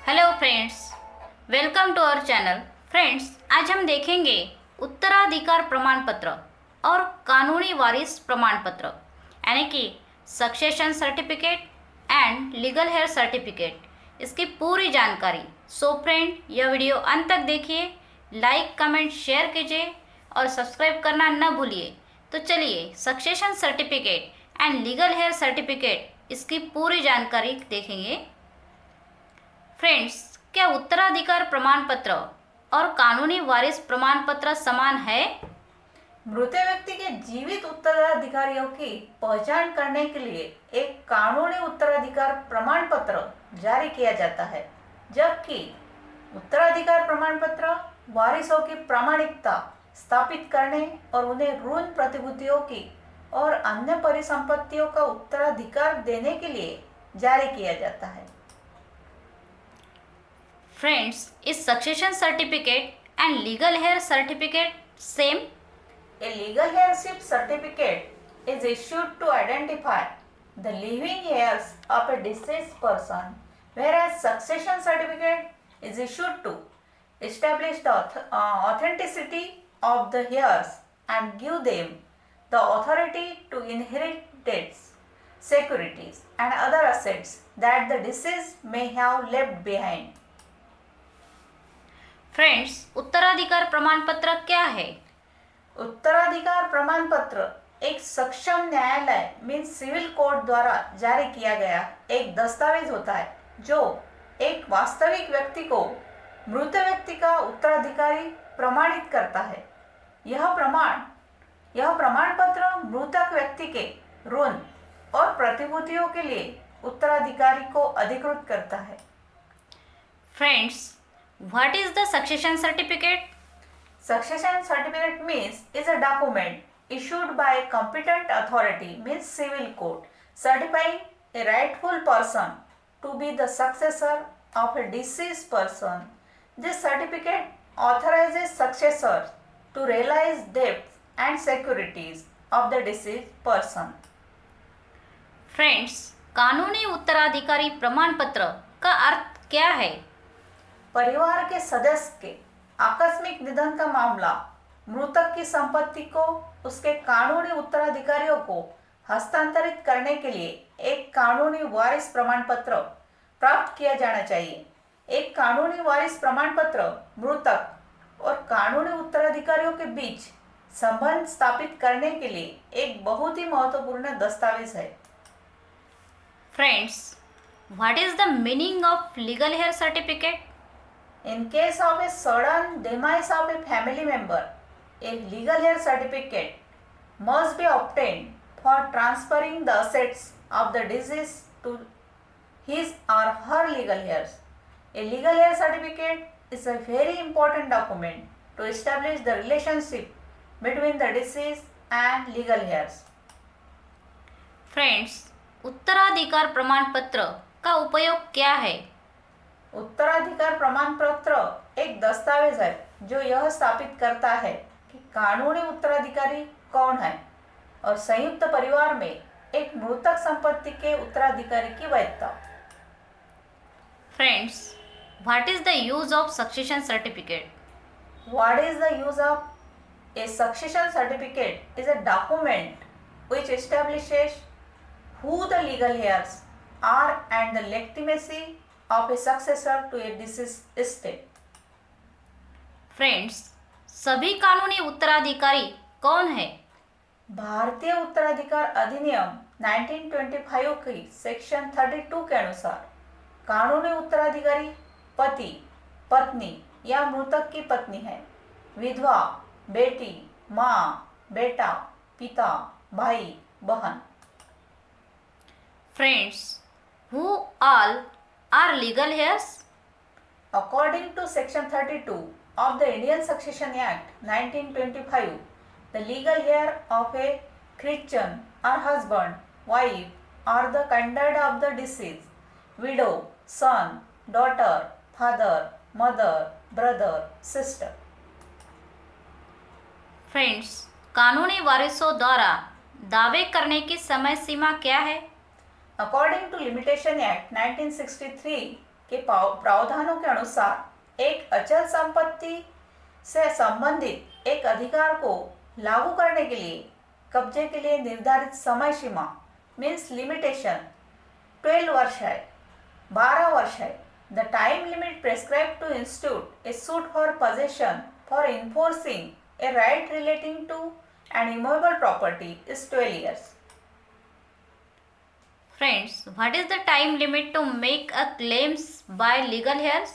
Hello friends, welcome to our channel. Friends, आज हम देखेंगे उत्तराधिकार प्रमाण पत्र और कानूनी वारिस प्रमाण पत्र यानी कि succession certificate and legal heir certificate, इसकी पूरी जानकारी। सो फ्रेंड, यह वीडियो अंत तक देखिए, लाइक कमेंट शेयर कीजिए और सब्सक्राइब करना न भूलिए। तो चलिए succession certificate and legal heir certificate इसकी पूरी जानकारी देखेंगे। फ्रेंड्स, क्या उत्तराधिकार प्रमाण पत्र और कानूनी वारिस प्रमाण पत्र समान है? मृत व्यक्ति के जीवित उत्तराधिकारियों की पहचान करने के लिए एक कानूनी उत्तराधिकार प्रमाण पत्र जारी किया जाता है, जबकि उत्तराधिकार प्रमाण पत्र वारिसों की प्रामाणिकता स्थापित करने और उन्हें ऋण प्रतिभूतियों की और अन्य परिसंपत्तियों का उत्तराधिकार देने के लिए जारी किया जाता है। फ्रेंड्स, इस succession certificate and legal heir certificate same? A legal heirship certificate is issued to identify the living heirs of a deceased person, whereas succession certificate is issued to establish the authenticity of the heirs and give them the authority to inherit debts, securities, and other assets that the deceased may have left behind. Friends, उत्तराधिकार प्रमाण पत्र क्या है? उत्तराधिकार प्रमाण पत्र एक सक्षम न्यायालय मीन सिविल कोर्ट द्वारा जारी किया गया एक दस्तावेज होता है जो एक वास्तविक व्यक्ति को मृत व्यक्ति का उत्तराधिकारी प्रमाणित करता है। यह प्रमाण पत्र मृतक व्यक्ति के ऋण और प्रतिभूतियों के लिए उत्तराधिकारी को अधिकृत करता है। Friends, what is the succession certificate? Succession certificate means is a document issued by a competent authority means civil court certifying a rightful person to be the successor of a deceased person. This certificate authorizes successors to realize debts and securities of the deceased person. Friends, कानूनी उत्तराधिकारी प्रमाण पत्र का अर्थ क्या है? परिवार के सदस्य के आकस्मिक निधन का मामला मृतक की संपत्ति को उसके कानूनी उत्तराधिकारियों को हस्तांतरित करने के लिए एक कानूनी वारिस प्रमाण पत्र प्राप्त किया जाना चाहिए। एक कानूनी वारिस प्रमाण पत्र मृतक और कानूनी उत्तराधिकारियों के बीच संबंध स्थापित करने के लिए एक बहुत ही महत्वपूर्ण दस्तावेज है। Friends, what is the meaning of legal heir certificate? In case of a sudden demise of a family member, a legal heir certificate must be obtained for transferring the assets of the deceased to his or her legal heirs. A legal heir certificate is a very important document to establish the relationship between the deceased and legal heirs. Friends, उत्तराधिकार प्रमाण पत्र का उपयोग क्या है? उत्तराधिकार प्रमाण पत्र एक दस्तावेज है जो यह स्थापित करता है कि कानूनी उत्तराधिकारी कौन है और संयुक्त परिवार में एक मृतक संपत्ति के उत्तराधिकारी की वैधता। Friends, what is the use of succession certificate? What is the use of a succession certificate is a document which establishes who the legal heirs are and the legitimacy of a successor to a deceased estate. Friends, सभी कानूनी उत्तराधिकारी कौन है? भारतीय उत्तराधिकार अधिनियम 1925 की section 32 के अनुसार कानूनी उत्तराधिकारी पति, पत्नी या मृतक की पत्नी है, विधवा, बेटी, माँ, बेटा, पिता, भाई, बहन। Friends, who all are legal heirs? According to section 32 of the Indian Succession Act 1925, the legal heir of a Christian or husband, wife or the kindred of the deceased, widow, son, daughter, father, mother, brother, sister. Friends, कानूनी वारिसों द्वारा दावे करने की समय सीमा क्या है? According to Limitation Act 1963, के प्रावधानों के अनुसार एक अचल संपत्ति से संबंधित एक अधिकार को लागू करने के लिए कब्जे के लिए निर्धारित समय सीमा मीन्स लिमिटेशन 12 वर्ष है, 12 वर्ष है. The time limit prescribed to institute a suit for possession for enforcing a right relating to an immovable property is 12 years. Friends, what is the time limit to make a claims by legal heirs?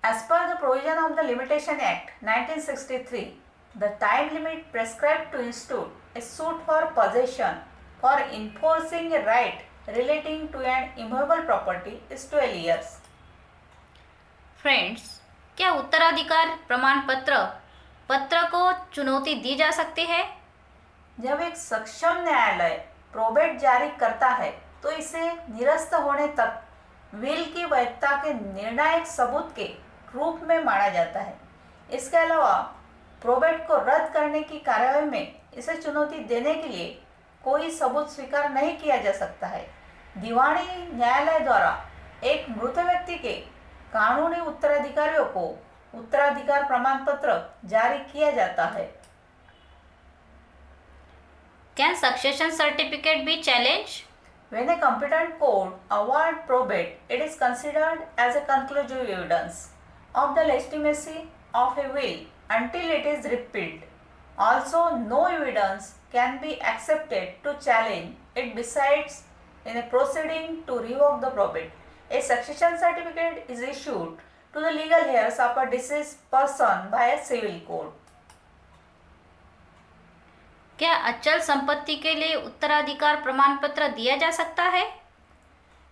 As per the provision of the Limitation Act 1963, the time limit prescribed to institute a suit for possession for enforcing a right relating to an immovable property is 12 years. Friends, क्या उत्तराधिकार प्रमाण पत्र को चुनौती दी जा सकती है? जब एक सक्षम न्यायालय प्रोबेट जारी करता है तो इसे निरस्त होने तक विल की वैधता के निर्णायक सबूत के रूप में माना जाता है. इसके अलावा प्रोबेट को रद्द करने की कार्यवाही में इसे चुनौती देने के लिए कोई सबूत स्वीकार नहीं किया जा सकता है. दीवानी न्यायालय द्वारा एक मृत व्यक्ति के कानूनी उत्तराधिकारियों को उत्तराधिकार प्रमाण पत्र जारी किया जाता है. Can succession certificate be challenged? When a competent court award probate, it is considered as a conclusive evidence of the legitimacy of a will until it is repealed. Also, no evidence can be accepted to challenge it besides in a proceeding to revoke the probate. A succession certificate is issued to the legal heirs of a deceased person by a civil court. क्या अचल संपत्ति के लिए उत्तराधिकार प्रमाण पत्र दिया जा सकता है?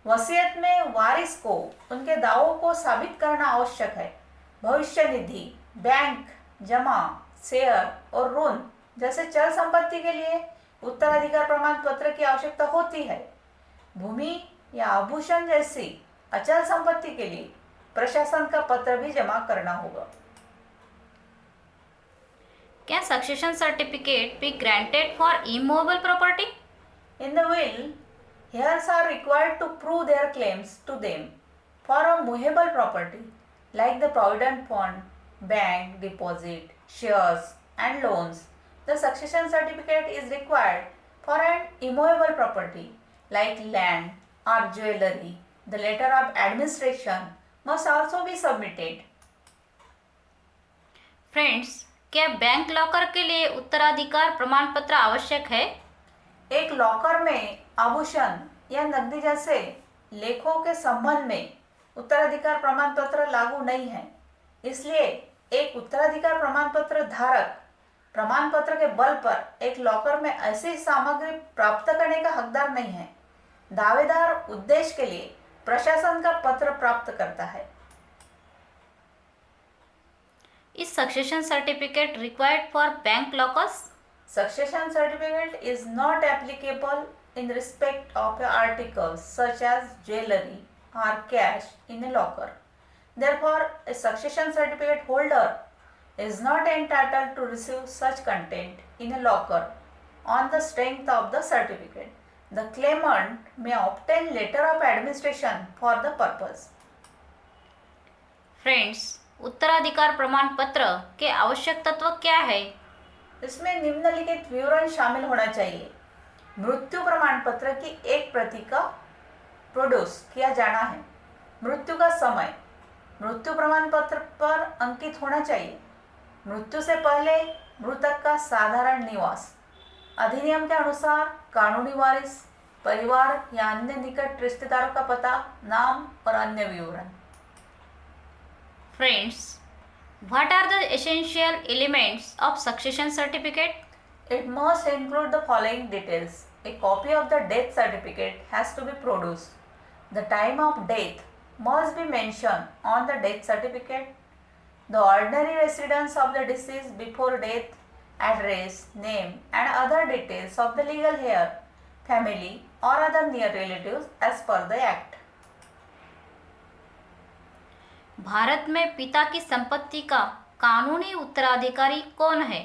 वसीयत में वारिस को उनके दावों को साबित करना आवश्यक है. भविष्य निधि, बैंक जमा, शेयर और ऋण जैसे चल संपत्ति के लिए उत्तराधिकार प्रमाण पत्र की आवश्यकता होती है. भूमि या आभूषण जैसी अचल संपत्ति के लिए प्रशासन का पत्र भी जमा करना होगा. Can succession certificate be granted for immovable property? In the will, heirs are required to prove their claims to them for a movable property like the provident fund, bank deposit, shares and loans. The succession certificate is required for an immovable property like land or jewelry. The letter of administration must also be submitted. Friends, क्या bank locker के लिए उत्तराधिकार प्रमाण पत्र आवश्यक है? एक locker में आभूषण या नकदी जैसे लेखों के संबंध में उत्तराधिकार प्रमाण पत्र लागू नहीं है. इसलिए एक उत्तराधिकार प्रमाण पत्र धारक प्रमाण पत्र के बल पर एक लॉकर में ऐसी सामग्री प्राप्त करने का हकदार नहीं है. दावेदार उद्देश्य के लिए प्रशासन का पत्र प्राप्त करता है. Is succession certificate required for bank lockers? Succession certificate is not applicable in respect of articles such as jewelry or cash in a locker. Therefore, a succession certificate holder is not entitled to receive such content in a locker on the strength of the certificate. The claimant may obtain letter of administration for the purpose. Friends, उत्तराधिकार प्रमाण पत्र के आवश्यक तत्व क्या है? इसमें निम्नलिखित विवरण शामिल होना चाहिए. मृत्यु प्रमाण पत्र की एक प्रति का प्रोड्यूस किया जाना है. मृत्यु का समय मृत्यु प्रमाण पत्र पर अंकित होना चाहिए. मृत्यु से पहले मृतक का साधारण निवास, अधिनियम के अनुसार कानूनी वारिस, परिवार या अन्य निकट रिश्तेदारों का पता, नाम और अन्य विवरण. Friends, what are the essential elements of succession certificate? It must include the following details. A copy of the death certificate has to be produced. The time of death must be mentioned on the death certificate. The ordinary residence of the deceased before death, address, name and other details of the legal heir, family or other near relatives as per the act. Bharat में पिता की संपत्ति का कानूनी उत्तराधिकारी कौन है?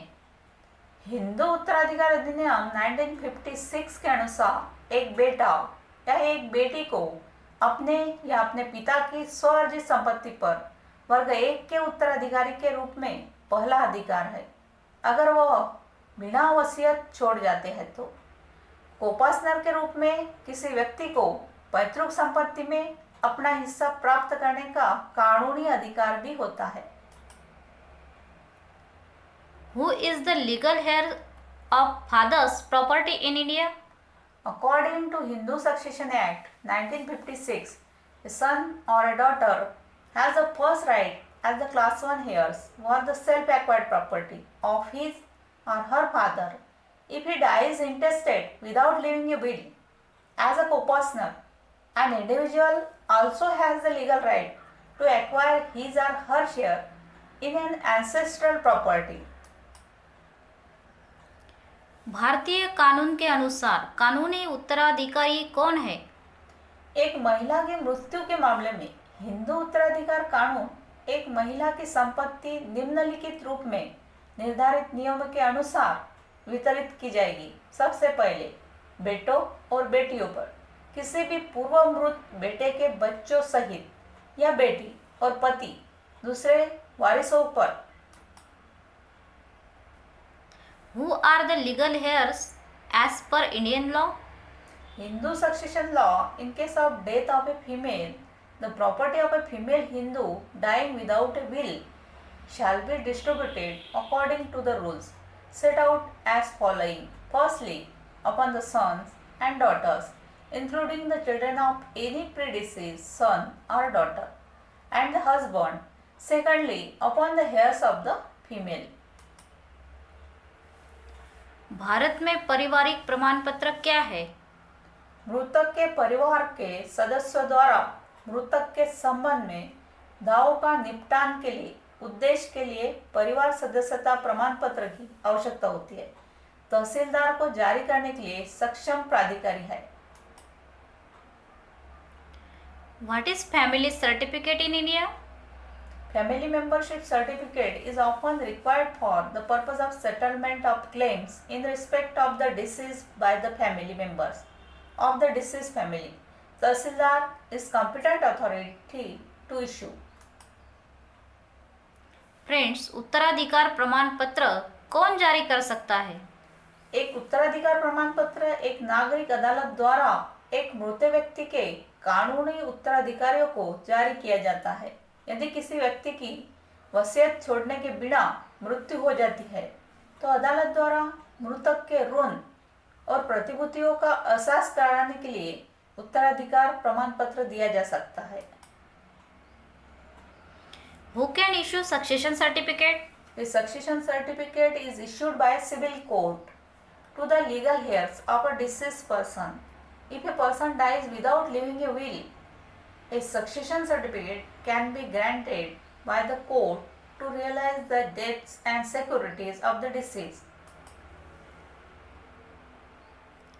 हिंदू उत्तराधिकार अधिनियम 1956 के अनुसार एक बेटा या एक बेटी को अपने या अपने पिता की स्वअर्जित संपत्ति पर वर्ग 1 के उत्तराधिकारी के रूप में पहला अधिकार है अगर वह बिना वसीयत छोड़ जाते हैं तो। कोपासनर के रूप में किसी व्यक्ति को पैतृक संपत्ति में अपना हिस्सा प्राप्त करने का कानूनी अधिकार भी होता है। Who is the legal heir of father's property in India? According to Hindu Succession Act 1956, a son or a daughter has the first right as the class 1 heirs for the self-acquired property of his or her father if he dies intestate without leaving a will. As a co-partner, an individual also has the legal right to acquire his or her share in an ancestral property. भारतीय कानून के अनुसार कानूनी उत्तराधिकारी कौन है? एक महिला की मृत्यु के मामले में हिंदू उत्तराधिकार कानून एक महिला की संपत्ति निम्नलिखित रूप में निर्धारित नियमों के अनुसार वितरित की जाएगी। सबसे पहले बेटों और बेटियों पर, किसी भी पूर्व मृत बेटे के बच्चों सहित या बेटी और पति दूसरे वारिसों पर। Who are the legal heirs as per Indian law? Hindu succession law, in case of death of a female, the property of a female Hindu dying without a will shall be distributed according to the rules set out as following. Firstly, upon the sons and daughters, including the children of any predeceased son or daughter, and the husband. Secondly, upon the heirs of the female. Bharat में पारिवारिक प्रमाण पत्र क्या है? मृतक के परिवार के सदस्यों द्वारा मृतक के संबंध में दावों का निपटान के लिए उद्देश्य के लिए परिवार सदस्यता प्रमाण पत्र की आवश्यकता होती है। तहसीलदार को जारी करने के लिए सक्षम प्राधिकारी है। What is family certificate in India? Family membership certificate is often required for the purpose of settlement of claims in respect of the deceased by the family members of the deceased family. Tahsildar is competent authority to issue. Friends, उत्तराधिकार प्रमाण पत्र कौन जारी कर सकता है? एक उत्तराधिकार प्रमाण पत्र एक नागरिक अदालत द्वारा एक मृत व्यक्ति के कानूनी उत्तराधिकारियों को जारी किया जाता है। यदि किसी व्यक्ति की वसीयत छोड़ने के बिना मृत्यु हो जाती है तो अदालत द्वारा मृतक के ऋण और प्रतिभूतियों का एहसास कराने के लिए उत्तराधिकार प्रमाण पत्र दिया जा सकता है। Who can issue succession certificate? The succession certificate is issued by civil court to the legal heirs of a deceased person. If a person dies without leaving a will, a succession certificate can be granted by the court to realize the debts and securities of the deceased.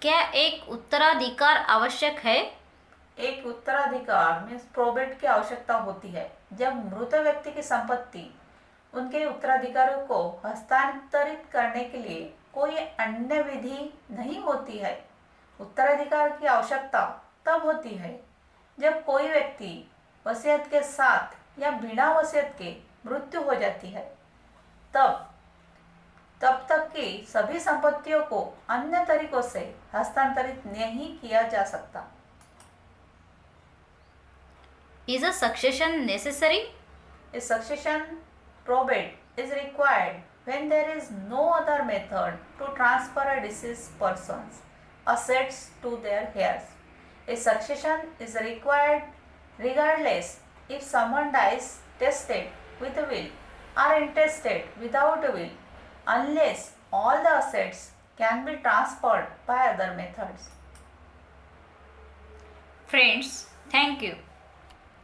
क्या एक उत्तराधिकार आवश्यक है? एक उत्तराधिकार में probate की आवश्यकता होती है जब मृत व्यक्ति की संपत्ति उनके उत्तराधिकारियों को हस्तांतरित करने के लिए कोई अन्य विधि नहीं होती है। उत्तराधिकार की आवश्यकता तब होती है जब कोई व्यक्ति वसीयत के साथ या बिना वसीयत के मृत्यु हो जाती है, तब तक कि सभी संपत्तियों को अन्य तरीकों से हस्तांतरित नहीं किया जा सकता। Is a succession necessary? A succession probate is required when there is no other method to transfer a deceased person's assets to their heirs. A succession is required regardless if someone dies testate with a will or intestate without a will, unless all the assets can be transferred by other methods. Friends, thank you.